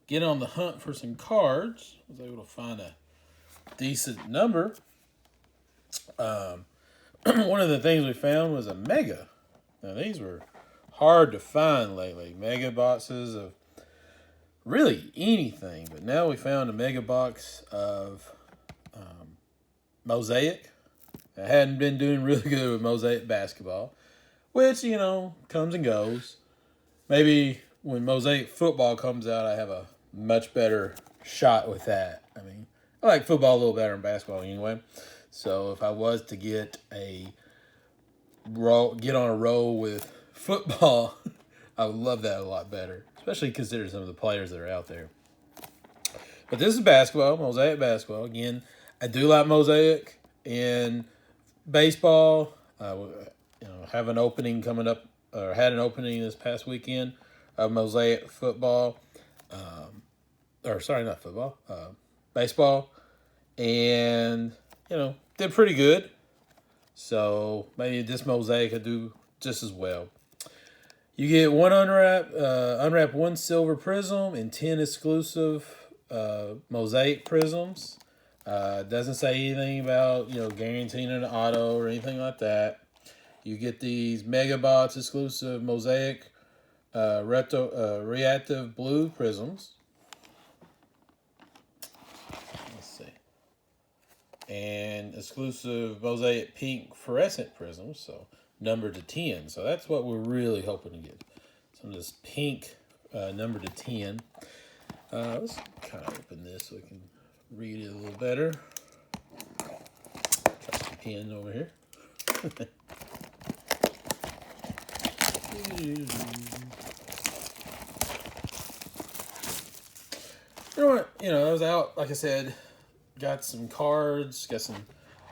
get on the hunt for some cards. I was able to find a decent number. One of the things we found was a mega. Now, these were hard to find lately. Mega boxes of really anything. But now we found a mega box of Mosaic. I hadn't been doing really good with Mosaic basketball, which, comes and goes. Maybe when Mosaic football comes out, I have a much better shot with that. I mean, I like football a little better than basketball anyway. So if I was to get on a roll with football, I would love that a lot better, especially considering some of the players that are out there. But this is basketball, Mosaic basketball. Again, I do like Mosaic in baseball. Have an opening coming up, or had an opening this past weekend of Mosaic football. Not football, baseball. And, did pretty good. So maybe this Mosaic could do just as well. You get one unwrap one silver prism and 10 exclusive Mosaic prisms. Doesn't say anything about, guaranteeing an auto or anything like that. You get these Mega Bots exclusive Mosaic reactive blue prisms. Let's see. And exclusive Mosaic pink fluorescent prisms, so numbered to 10. So that's what we're really hoping to get. Some of this pink numbered to 10. Let's kind of open this so we can read it a little better. Try some pen over here. I was out, like I said, got some cards, got some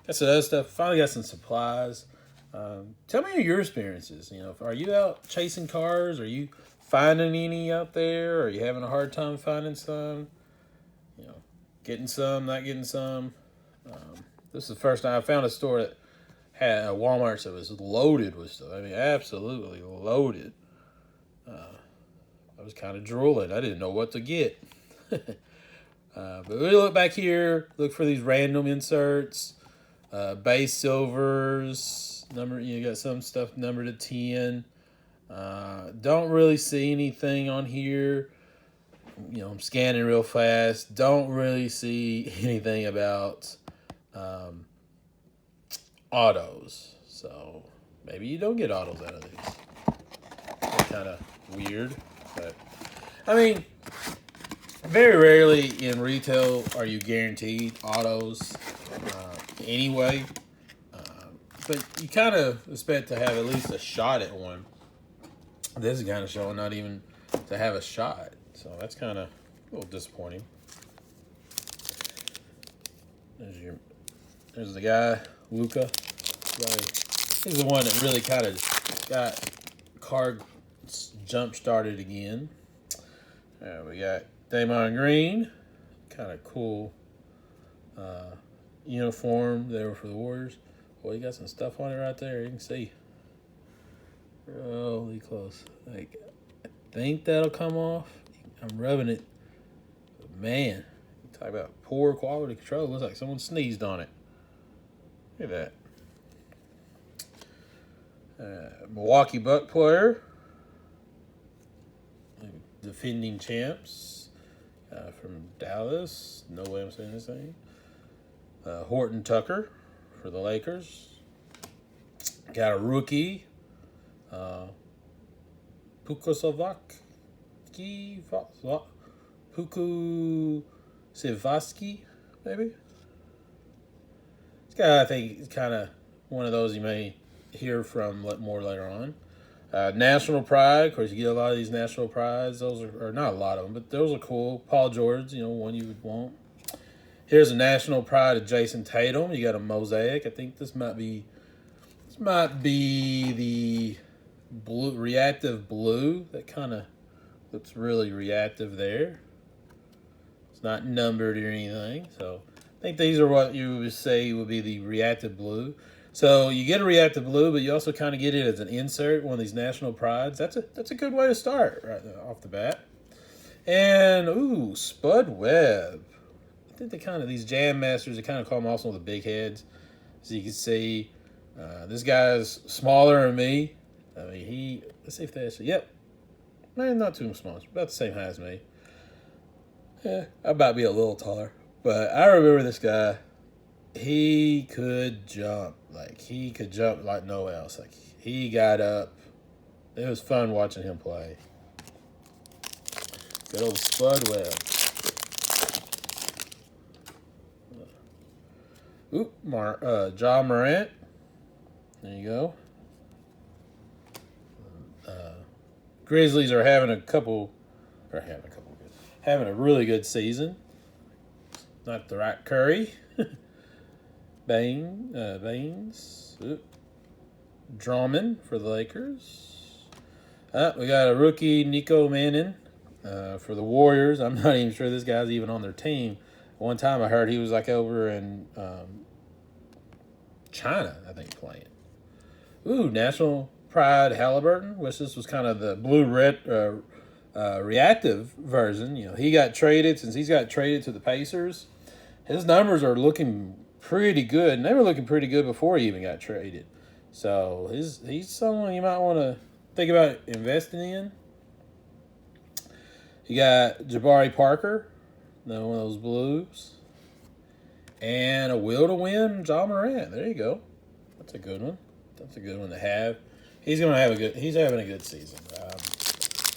other stuff. Finally got some supplies. Tell me your experiences. Are you out chasing cards? Are you finding any out there? Are you having a hard time finding some? Getting some, not getting some. This is the first time I found a store that had a Walmart that was loaded with stuff. I mean, absolutely loaded. I was kind of drooling. I didn't know what to get. But we look back here, look for these random inserts, base silvers, you got some stuff numbered to 10. Don't really see anything on here. I'm scanning real fast. Don't really see anything about autos. So maybe you don't get autos out of these. That's kind of weird. But, I mean, very rarely in retail are you guaranteed autos anyway. But you kind of expect to have at least a shot at one. This is kind of showing not even to have a shot. So that's kind of a little disappointing. There's the guy, Luca. He's the one that really kind of got card jump started again. We got Damon Green, kind of cool uniform there for the Warriors. Boy, you got some stuff on it right there. You can see. Really close. I think that'll come off. I'm rubbing it. But man, talk about poor quality control. Looks like someone sneezed on it. Look at that. Milwaukee Buck player. Defending champs from Dallas. No way I'm saying this thing. Horton Tucker for the Lakers. Got a rookie. Pukusevsky, maybe. This guy, I think, is kind of one of those you may hear from more later on. National Pride, of course, you get a lot of these National Prides. Those are, or not a lot of them, but those are cool. Paul George, one you would want. Here's a National Pride of Jason Tatum. You got a Mosaic. I think this might be the blue, reactive blue. That kind of looks really reactive there. It's not numbered or anything, so I think these are what you would say would be the reactive blue. So you get a reactive blue, but you also kind of get it as an insert, one of these National Prides. That's a good way to start right off the bat. And, ooh, Spud Webb. I think these Jam Masters, they kind of call them also the big heads. As you can see, this guy's smaller than me. I mean, let's see if they actually, yep. Man, not too small. About the same height as me. Yeah, I about be a little taller. But I remember this guy. He could jump. He could jump like no one else. He got up. It was fun watching him play. Good old Spud Webb. John Morant. There you go. Grizzlies are having a really good season. Not the right Curry. Baines. Drummond for the Lakers. We got a rookie, Nico Manning, for the Warriors. I'm not even sure this guy's even on their team. One time I heard he was over in China, I think, playing. Ooh, National Pride Halliburton, which this was kind of the blue-red reactive version. He got traded. Since he's got traded to the Pacers, his numbers are looking pretty good, and they were looking pretty good before he even got traded. So he's someone you might want to think about investing in. You got Jabari Parker, one of those blues, and a will to win, John Morant. There you go. That's a good one. That's a good one to have. He's having a good season.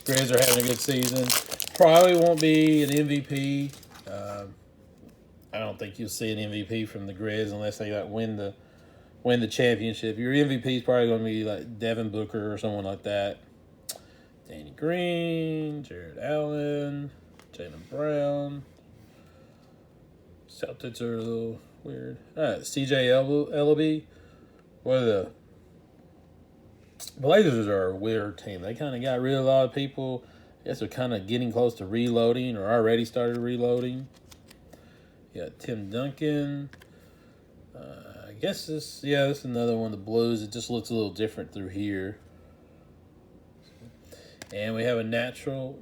Grizz are having a good season. Probably won't be an MVP. I don't think you'll see an MVP from the Grizz unless they win the championship. Your MVP is probably going to be like Devin Booker or someone like that. Danny Green, Jared Allen, Jaylen Brown. Celtics are a little weird. All right, CJ Ellaby. The Blazers are a weird team. They kind of got rid of a lot of people. I guess they're kind of getting close to reloading or already started reloading. You got Tim Duncan. I guess this is another one of the Blues. It just looks a little different through here. And we have a national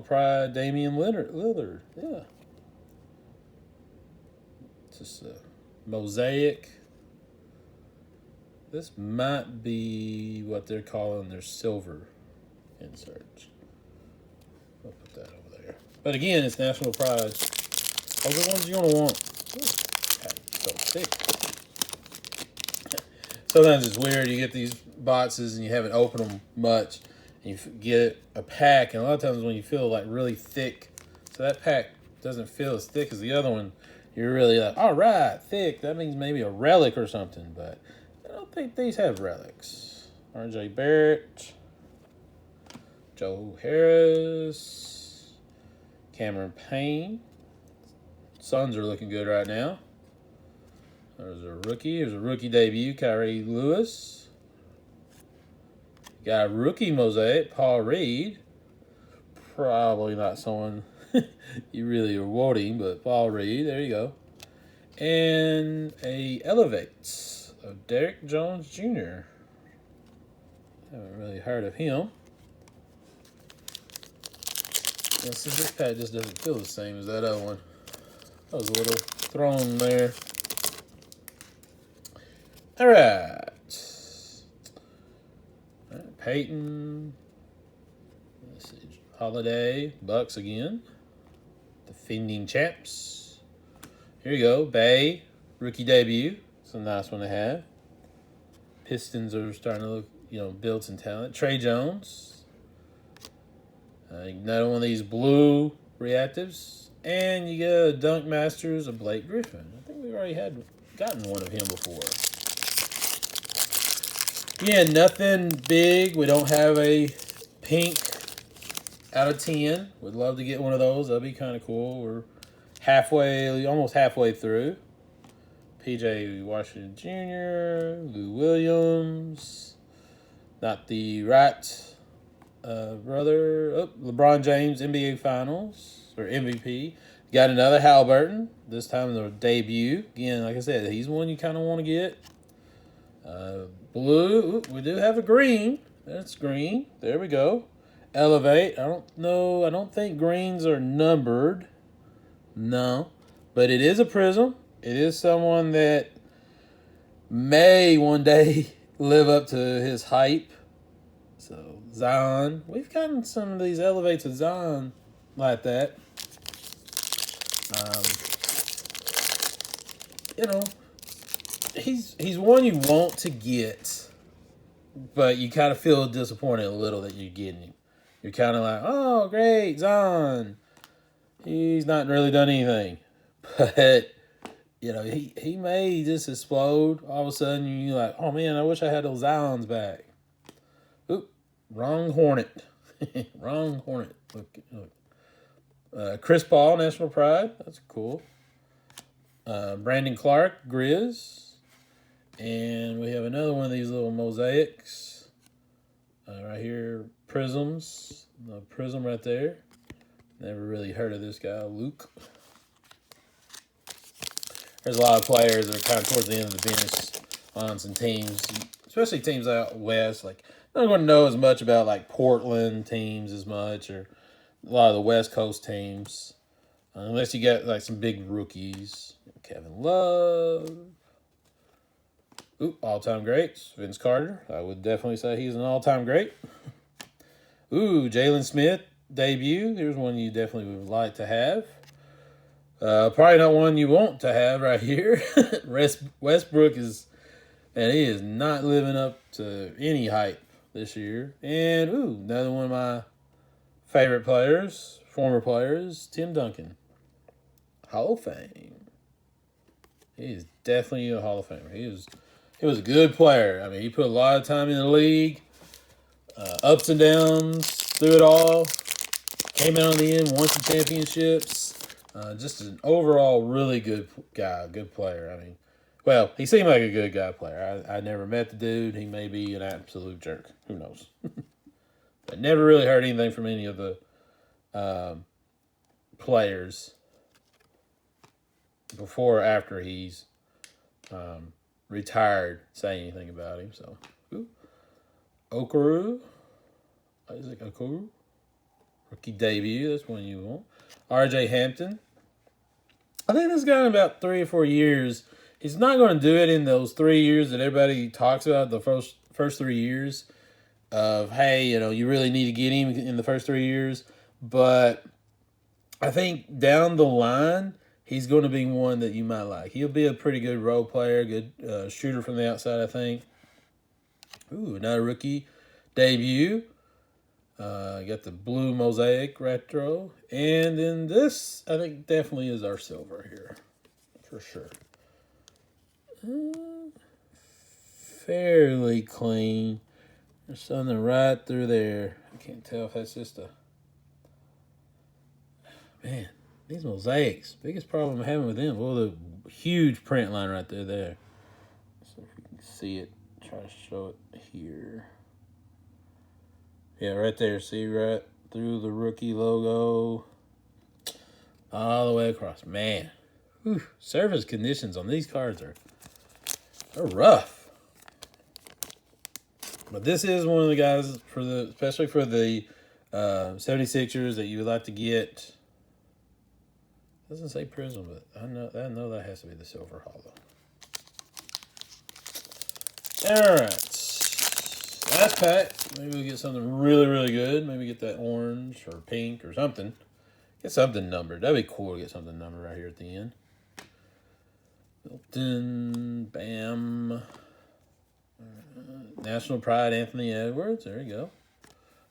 pride, Damian Lillard. Yeah. It's just a Mosaic. This might be what they're calling their silver inserts. I'll put that over there. But again, it's national pride. Those are the ones you're going to want. So thick. Sometimes it's weird. You get these boxes and you haven't opened them much. And you get a pack. And a lot of times when you feel really thick, so that pack doesn't feel as thick as the other one, you're really all right, thick. That means maybe a relic or something. But I don't think these have relics. R.J. Barrett. Joe Harris. Cameron Payne. Suns are looking good right now. There's a rookie. There's a rookie debut, Kyrie Lewis. Got a rookie mosaic, Paul Reed. Probably not someone you really are wanting, but Paul Reed. There you go. And a Elevates of Derek Jones Jr. Haven't really heard of him. This pad just doesn't feel the same as that other one. That was a little thrown there. All right. Peyton. Let's see. Holiday. Bucks again. Defending champs. Here you go. Bay. Rookie debut. It's a nice one to have. Pistons are starting to look, build some talent. Trey Jones. Another one of these blue reactives. And you get a Dunk Masters of Blake Griffin. I think we've already gotten one of him before. Yeah, nothing big. We don't have a pink out of 10. Would love to get one of those. That'd be kind of cool. We're almost halfway through. PJ Washington Jr., Lou Williams. Not the right brother. Oh, LeBron James, NBA Finals. Or MVP. Got another Halliburton. This time their debut. Again, like I said, he's one you kind of want to get. Blue. Ooh, we do have a green. That's green. There we go. Elevate. I don't know. I don't think greens are numbered. No. But it is a prism. It is someone that may one day live up to his hype. So, Zion. We've gotten some of these elevates of Zion like that. Um, you know, he's one you want to get, but you kind of feel disappointed a little that you're getting him. You're kind of like, oh, great, Zion. He's not really done anything. But, he may just explode. All of a sudden, you're like, oh, man, I wish I had those Zions back. Oop, wrong Hornet. Wrong Hornet. Look. Chris Paul, National Pride. That's cool. Brandon Clark, Grizz. And we have another one of these little mosaics. Right here, prisms. The prism right there. Never really heard of this guy, Luke. There's a lot of players that are kind of towards the end of the bench on some teams, especially teams out west. Like, I'm not going to know as much about like Portland teams as much, or a lot of the West Coast teams, unless you get like some big rookies. Kevin Love. All-time greats. Vince Carter. I would definitely say he's an all-time great. Jalen Smith debut. Here's one you definitely would like to have. Probably not one you want to have right here. Westbrook he is not living up to any hype this year. And another one of my favorite players, former players, Tim Duncan. Hall of Fame. He is definitely a Hall of Famer. He was a good player. I mean, he put a lot of time in the league, ups and downs through it all. Came out in the end, won some championships. Just an overall really good guy, good player. I mean, well, he seemed like a good guy player. I never met the dude. He may be an absolute jerk. Who knows? But never really heard anything from any of the players before or after he's retired saying anything about him. So, Okoro. Isaac Okoro. Rookie debut. That's one you want. RJ Hampton. I think this guy in about 3 or 4 years, he's not going to do it in those 3 years that everybody talks about, the first 3 years of, hey, you really need to get him in the first 3 years. But I think down the line, he's going to be one that you might like. He'll be a pretty good role player, good shooter from the outside, I think. Another rookie debut. Got the blue Mosaic retro. And then this, I think, definitely is our silver here. For sure. Fairly clean. There's something right through there. I can't tell if that's just a... Man, these mosaics. Biggest problem I'm having with them. Well, the huge print line right there. So if you can see it, try to show it here. Yeah, right there. See, right through the rookie logo. All the way across. Man. Surface conditions on these cards are rough. But this is one of the guys, especially for the 76ers that you would like to get. It doesn't say Prism, but I know that has to be the Silver Hollow. Alright. Last pack. Maybe we'll get something really, really good. Maybe get that orange or pink or something. Get something numbered. That'd be cool to get something numbered right here at the end. Built-in. Bam. National Pride, Anthony Edwards. There you go.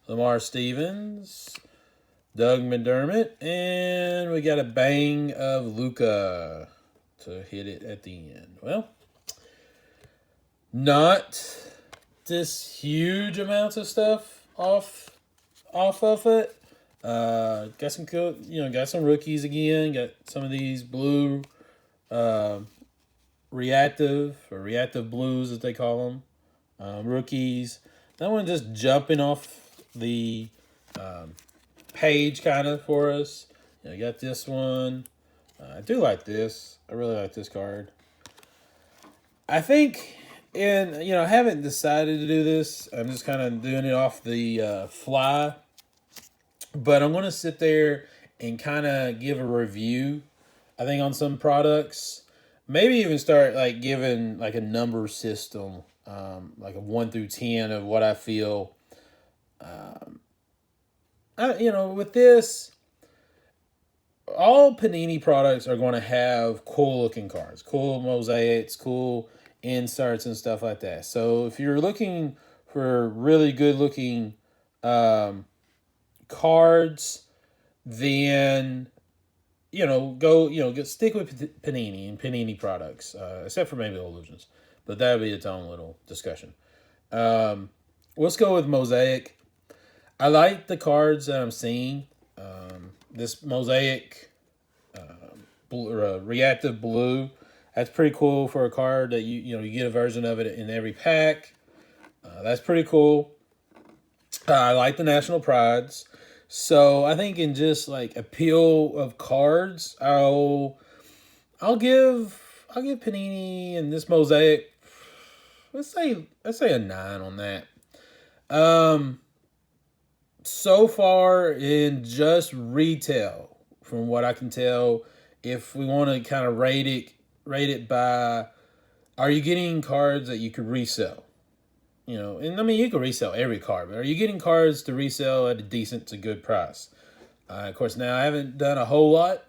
Lamar Stevens. Doug McDermott. And we got a bang of Luka to hit it at the end. Well, not this huge amounts of stuff off of it. Got some cool, got some rookies again. Got some of these blue reactive blues as they call them. Rookies. That one just jumping off the page kind of for us. You got this one. I do like this. I really like this card. I think, I haven't decided to do this. I'm just kind of doing it off the fly. But I'm going to sit there and kind of give a review, I think, on some products. Maybe even start like giving like a number system, like a 1 through 10 of what I feel. With this, all Panini products are going to have cool looking cards, cool mosaics, cool inserts, and stuff like that. So if you're looking for really good looking cards, then stick with Panini and Panini products, except for maybe Illusions, but that would be its own little discussion. Let's go with Mosaic. I like the cards that I'm seeing. This Mosaic reactive blue, that's pretty cool for a card that you get a version of it in every pack. That's pretty cool. I like the National Prides. So I think in just like appeal of cards, I'll give Panini and this Mosaic, let's say a 9 on that. So far in just retail, from what I can tell, if we want to kind of rate it by, are you getting cards that you could resell? And I mean, you can resell every card, but are you getting cards to resell at a decent to good price? Of course, now I haven't done a whole lot,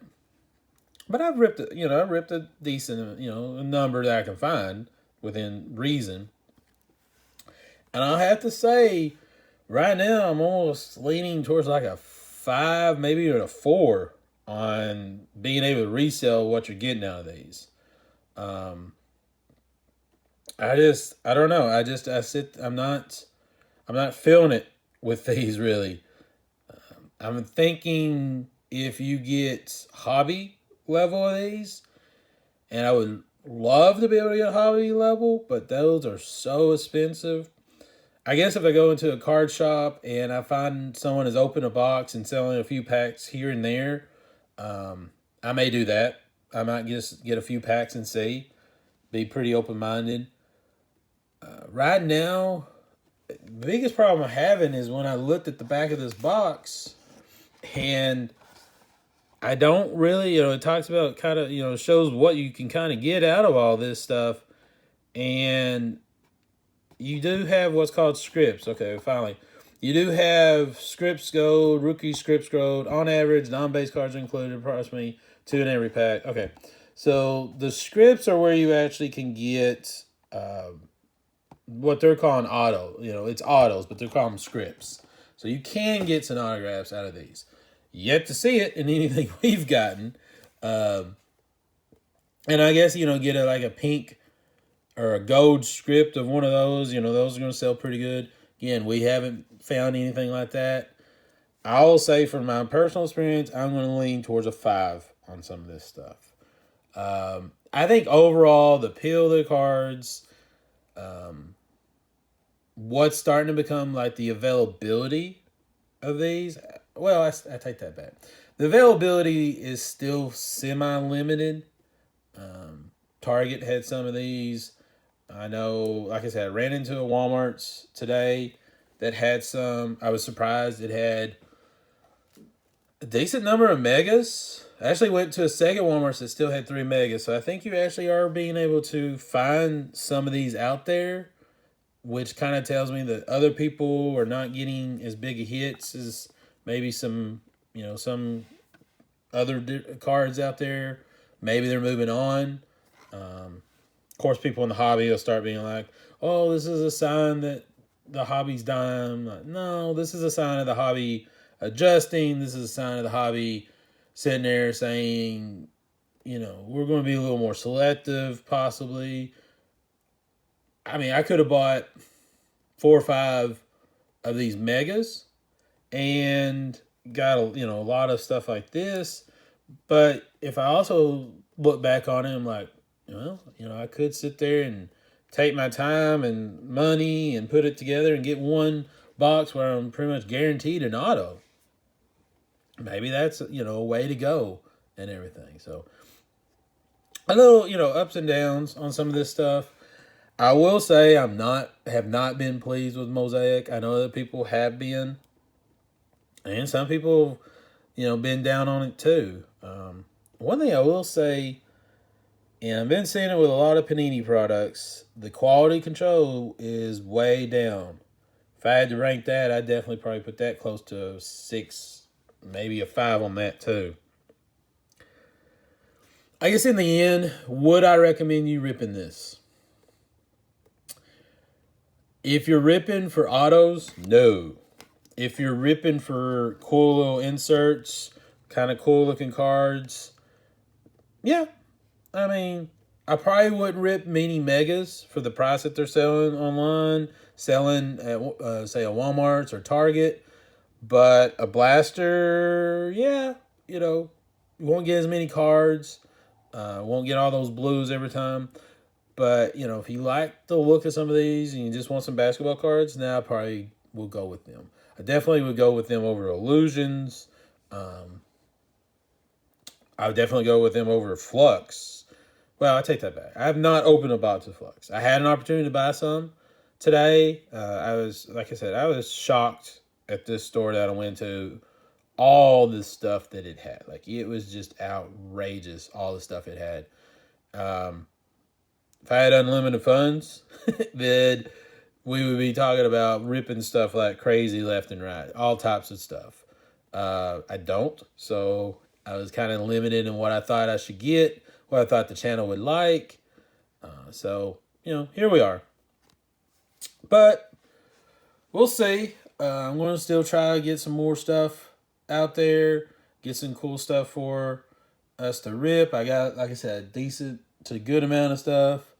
but I've ripped a decent, a number that I can find within reason. And I'll have to say, right now, I'm almost leaning towards like a 5, maybe even a 4 on being able to resell what you're getting out of these. I don't know. I'm not feeling it with these really. I'm thinking if you get hobby level of these, and I would love to be able to get hobby level, but those are so expensive. I guess if I go into a card shop and I find someone has opened a box and selling a few packs here and there, I may do that. I might just get a few packs and see. Be pretty open-minded. Right now, the biggest problem I'm having is when I looked at the back of this box, and I don't really, it talks about kind of, shows what you can kind of get out of all this stuff. And you do have what's called scripts. Okay, finally. You do have scripts gold, rookie scripts gold. On average, non-base cards are included, approximately 2 in every pack. Okay, so the scripts are where you actually can get what they're calling auto. It's autos, but they're calling them scripts. So you can get some autographs out of these. Yet to see it in anything we've gotten. And I guess, get a pink or a gold script of one of those. Those are going to sell pretty good. Again, we haven't found anything like that. I'll say from my personal experience, I'm going to lean towards a 5 on some of this stuff. I think overall, the appeal of the cards, what's starting to become like the availability of these, well, I take that back. The availability is still semi-limited. Target had some of these. I know, like I said, I ran into a Walmart's today that had some. I was surprised it had a decent number of megas. I actually went to a second Walmart's that still had 3 megas. So I think you actually are being able to find some of these out there, which kind of tells me that other people are not getting as big a hits as maybe some other cards out there. Maybe they're moving on. Of course, people in the hobby will start being like, oh, this is a sign that the hobby's dying. I'm like, no, this is a sign of the hobby adjusting. This is a sign of the hobby sitting there saying, we're going to be a little more selective, possibly. I mean, I could have bought 4 or 5 of these megas and got a lot of stuff like this. But if I also look back on it, I'm like, I could sit there and take my time and money and put it together and get one box where I'm pretty much guaranteed an auto. Maybe that's, a way to go and everything. So a little, ups and downs on some of this stuff. I will say have not been pleased with Mosaic. I know that people have been. And some people, been down on it too. One thing I will say, and I've been seeing it with a lot of Panini products, the quality control is way down. If I had to rank that, I'd definitely probably put that close to a 6, maybe a 5 on that too. I guess in the end, would I recommend you ripping this? If you're ripping for autos, no. If you're ripping for cool little inserts, kind of cool looking cards, yeah. I mean, I probably wouldn't rip mini megas for the price that they're selling online, selling at, say, a Walmart's or Target. But a blaster, yeah, you won't get as many cards. Won't get all those blues every time. But, if you like the look of some of these and you just want some basketball cards, now I probably will go with them. I definitely would go with them over Illusions. I would definitely go with them over Flux. Well, I take that back. I have not opened a box of Flux. I had an opportunity to buy some today. Like I said, I was shocked at this store that I went to. All the stuff that it had. Like, it was just outrageous, all the stuff it had. If I had unlimited funds, then we would be talking about ripping stuff like crazy left and right. All types of stuff. I don't, so I was kind of limited in what I thought I should get, what I thought the channel would like. So, here we are. But we'll see. I'm going to still try to get some more stuff out there, get some cool stuff for us to rip. I got, like I said, a decent to good amount of stuff.